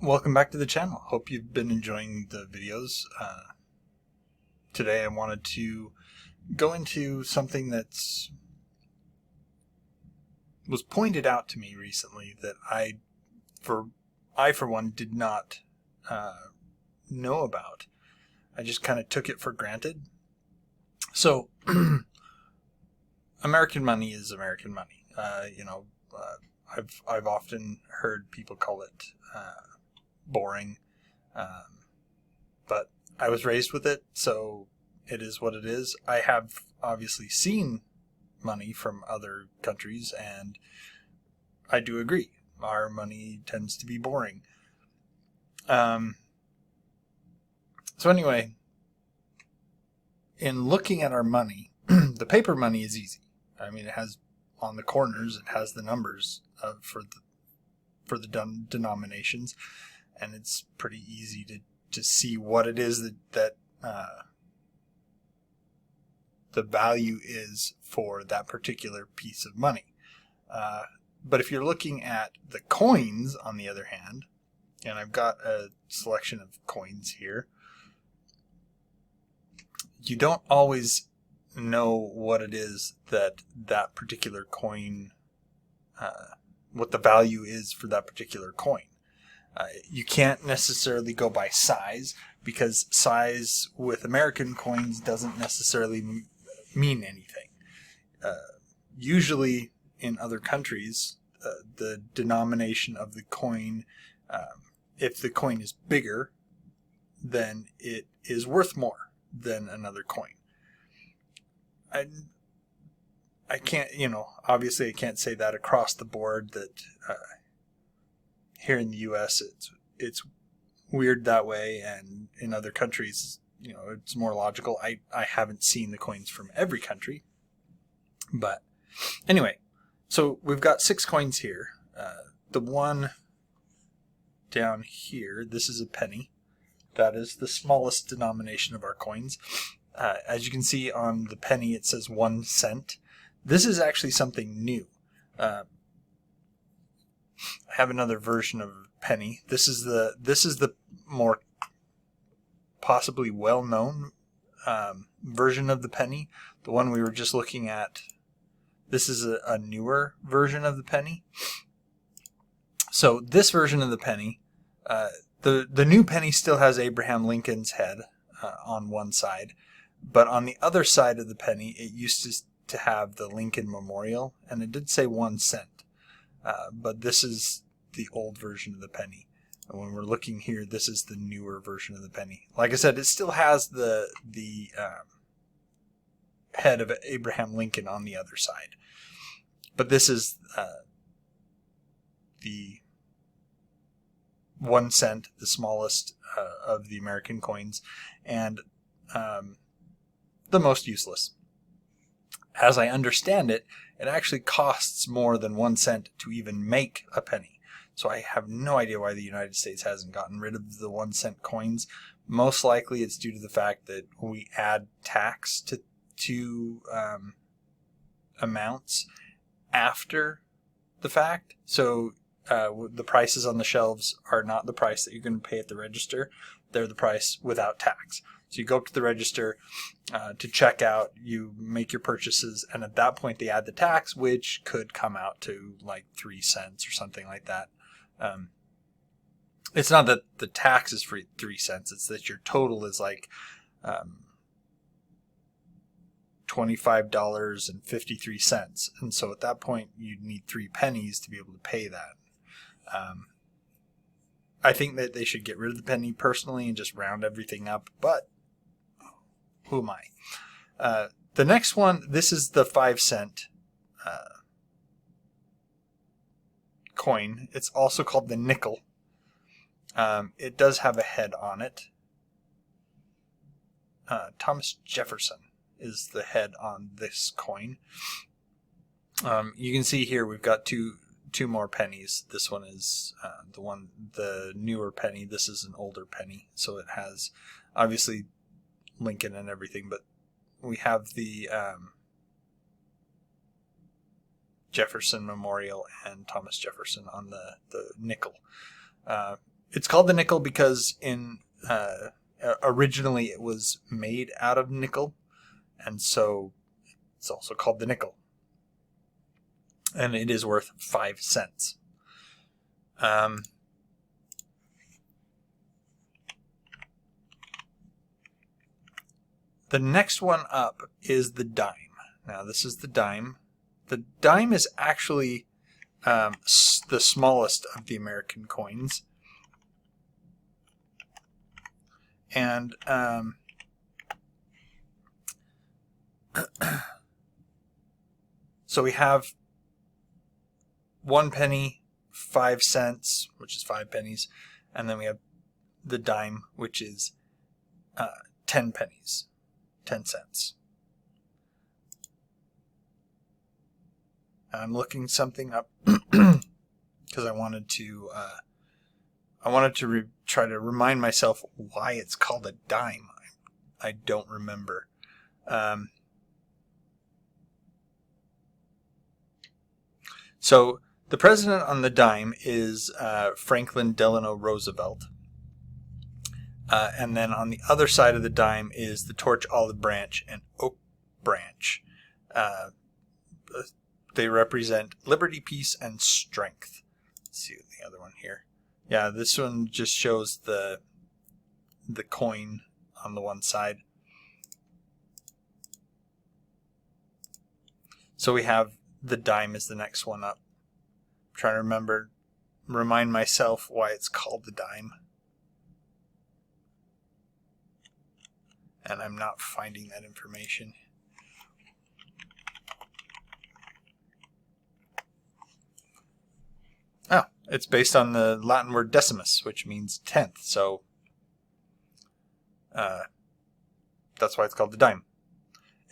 Welcome back to the channel. Hope you've been enjoying the videos. Today I wanted to go into something that's was pointed out to me recently that I for one did not know about. I just kind of took it for granted. So American money is American money. I've often heard people call it boring, but I was raised with it, so it is what it is. I have obviously seen money from other countries, and I do agree. Our money tends to be boring. So anyway, in looking at our money, the paper money is easy. I mean, it has on the corners, it has the numbers for the denominations, and it's pretty easy to see what it is that the value is for that particular piece of money. But if you're looking at the coins, on the other hand, and I've got a selection of coins here, you don't always know what it is that particular coin, what the value is for that particular coin. You can't necessarily go by size, because size with American coins doesn't necessarily mean anything. Usually in other countries, the denomination of the coin, if the coin is bigger, then it is worth more than another coin. I can't, obviously I can't say that across the board, that here in the U.S. it's weird that way, and in other countries, it's more logical. I haven't seen the coins from every country, but anyway, so we've got 6 coins here. The one down here, this is a penny. That is the smallest denomination of our coins. As you can see on the penny, it says 1 cent. This is actually something new. I have another version of penny. This is the more possibly well-known version of the penny. The one we were just looking at, this is a newer version of the penny. So this version of the penny, the new penny still has Abraham Lincoln's head on one side, but on the other side of the penny, it used to have the Lincoln Memorial, and it did say 1 cent. But this is the old version of the penny. And when we're looking here, this is the newer version of the penny. Like I said, it still has the head of Abraham Lincoln on the other side. But this is the 1 cent, the smallest of the American coins, and the most useless. As I understand it, it actually costs more than 1 cent to even make a penny. So I have no idea why the United States hasn't gotten rid of the 1 cent coins. Most likely it's due to the fact that we add tax to amounts after the fact. So the prices on the shelves are not the price that you're going to pay at the register. They're the price without tax. So you go up to the register to check out, you make your purchases, and at that point they add the tax, which could come out to like 3 cents or something like that. It's not that the tax is for 3 cents, it's that your total is like $25.53. And so at that point you'd need 3 pennies to be able to pay that. I think that they should get rid of the penny personally and just round everything up, but who am I? The next one, this is the 5 cent coin. It's also called the nickel. It does have a head on it. Thomas Jefferson is the head on this coin. You can see here we've got two more pennies. This one is the newer penny. This is an older penny, so it has obviously Lincoln and everything, but we have the Jefferson Memorial and Thomas Jefferson on the nickel. it's called the nickel because originally it was made out of nickel, and so it's also called the nickel. And it is worth 5 cents. The next one up is the dime. Now, this is the dime. The dime is actually the smallest of the American coins. And so we have 1 penny, 5 cents, which is 5 pennies, and then we have the dime, which is 10 pennies, 10 cents. I'm looking something up because I wanted to try to remind myself why it's called a dime. I don't remember. So the president on the dime is Franklin Delano Roosevelt. And then on the other side of the dime is the torch, olive branch, and oak branch. They represent liberty, peace, and strength. Let's see the other one here. Yeah, this one just shows the coin on the one side. So we have the dime is the next one up. I'm trying to remind myself why it's called the dime. And I'm not finding that information. Oh, it's based on the Latin word decimus, which means 10th. So that's why it's called the dime.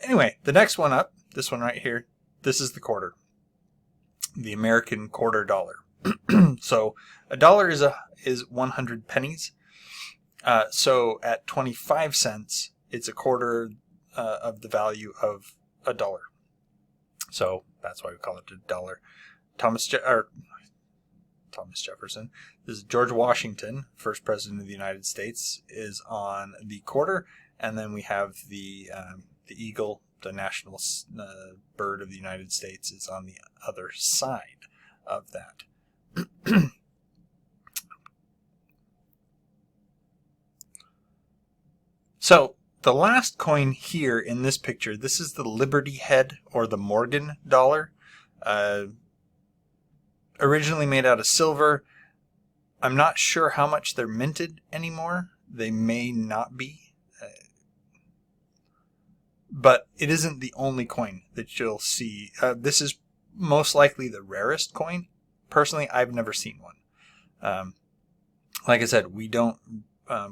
Anyway, the next one up, this one right here, this is the quarter. The American quarter dollar. So a dollar is 100 pennies. So at 25 cents, it's a quarter of the value of a dollar. So that's why we call it a dollar. Thomas Jefferson. This is George Washington, first president of the United States, is on the quarter, and then we have the eagle, the national bird of the United States, is on the other side of that. So the last coin here in this picture, this is the Liberty head or the Morgan dollar. Originally made out of silver. I'm not sure how much they're minted anymore. They may not be. But it isn't the only coin that you'll see. This is most likely the rarest coin. Personally, I've never seen one. Like I said, we don't,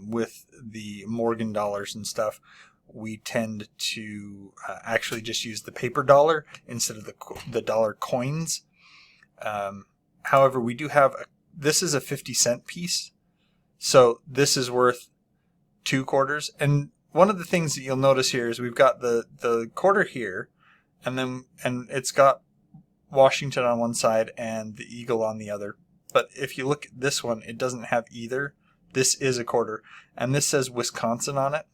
with the Morgan dollars and stuff, we tend to actually just use the paper dollar instead of the dollar coins. However, we do have, this is a 50-cent piece, so this is worth 2 quarters. And one of the things that you'll notice here is we've got the quarter here, and it's got Washington on one side and the eagle on the other. But if you look at this one, it doesn't have either. This is a quarter, and this says Wisconsin on it.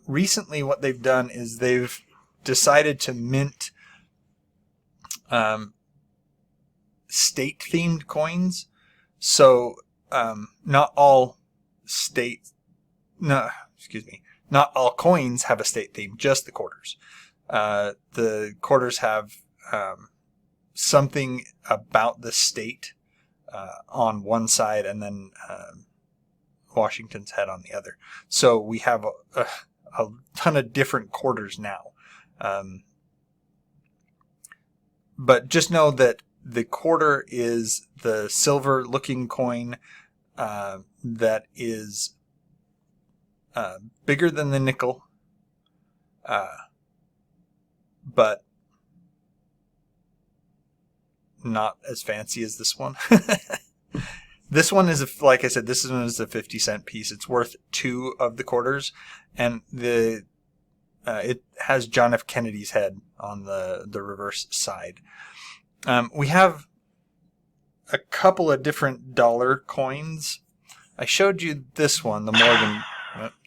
Recently, what they've done is they've decided to mint state-themed coins. So not all coins have a state theme, just the quarters. The quarters have something about the state on one side, and then Washington's head on the other. So we have a ton of different quarters now. But just know that the quarter is the silver-looking coin that is bigger than the nickel, but not as fancy as this one. This one is, like I said, this one is a 50-cent piece. It's worth 2 of the quarters, and it has John F. Kennedy's head on the reverse side. We have a couple of different dollar coins. I showed you this one, the Morgan.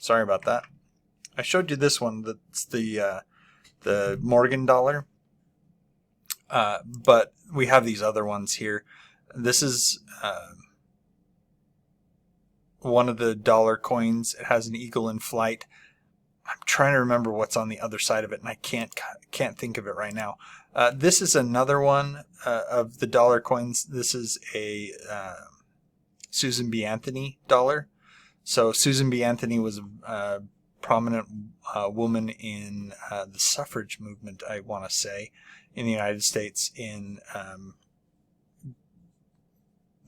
Sorry about that. I showed you this one. That's the Morgan dollar. But we have these other ones here. This is one of the dollar coins. It has an eagle in flight. I'm trying to remember what's on the other side of it, and I can't think of it right now. This is another one of the dollar coins. This is a Susan B. Anthony dollar. So Susan B. Anthony was a prominent woman in the suffrage movement, I want to say, in the United States, in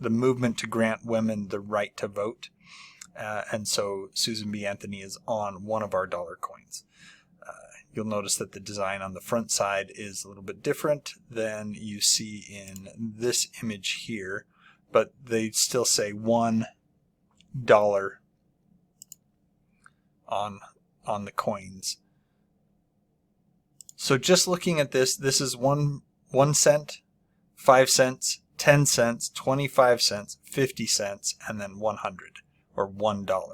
the movement to grant women the right to vote. And so Susan B. Anthony is on one of our dollar coins. You'll notice that the design on the front side is a little bit different than you see in this image here, but they still say $1 on the coins. So just looking at this is 1 cent, 5 cents, 10 cents, 25 cents, 50 cents, and then 100, or $1.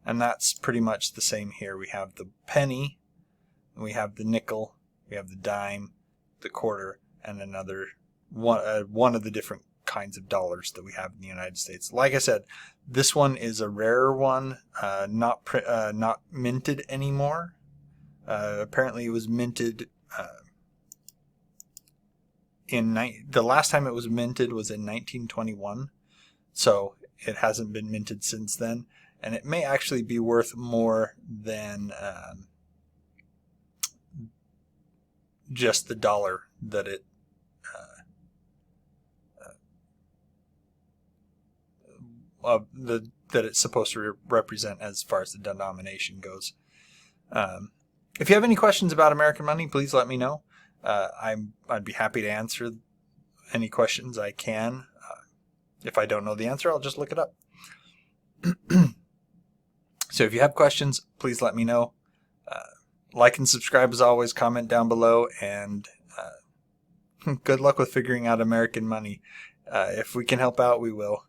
And that's pretty much the same here. We have the penny, we have the nickel, we have the dime, the quarter, and another one of the different kinds of dollars that we have in the United States. Like I said, this one is a rarer one, not minted anymore. Apparently it was minted the last time it was minted was in 1921, so it hasn't been minted since then, and it may actually be worth more than just the dollar that it that it's supposed to represent as far as the denomination goes. If you have any questions about American money, please let me know. I'd be happy to answer any questions I can. If I don't know the answer, I'll just look it up. So if you have questions, please let me know. Like and subscribe as always, comment down below, and good luck with figuring out American money. If we can help out, we will.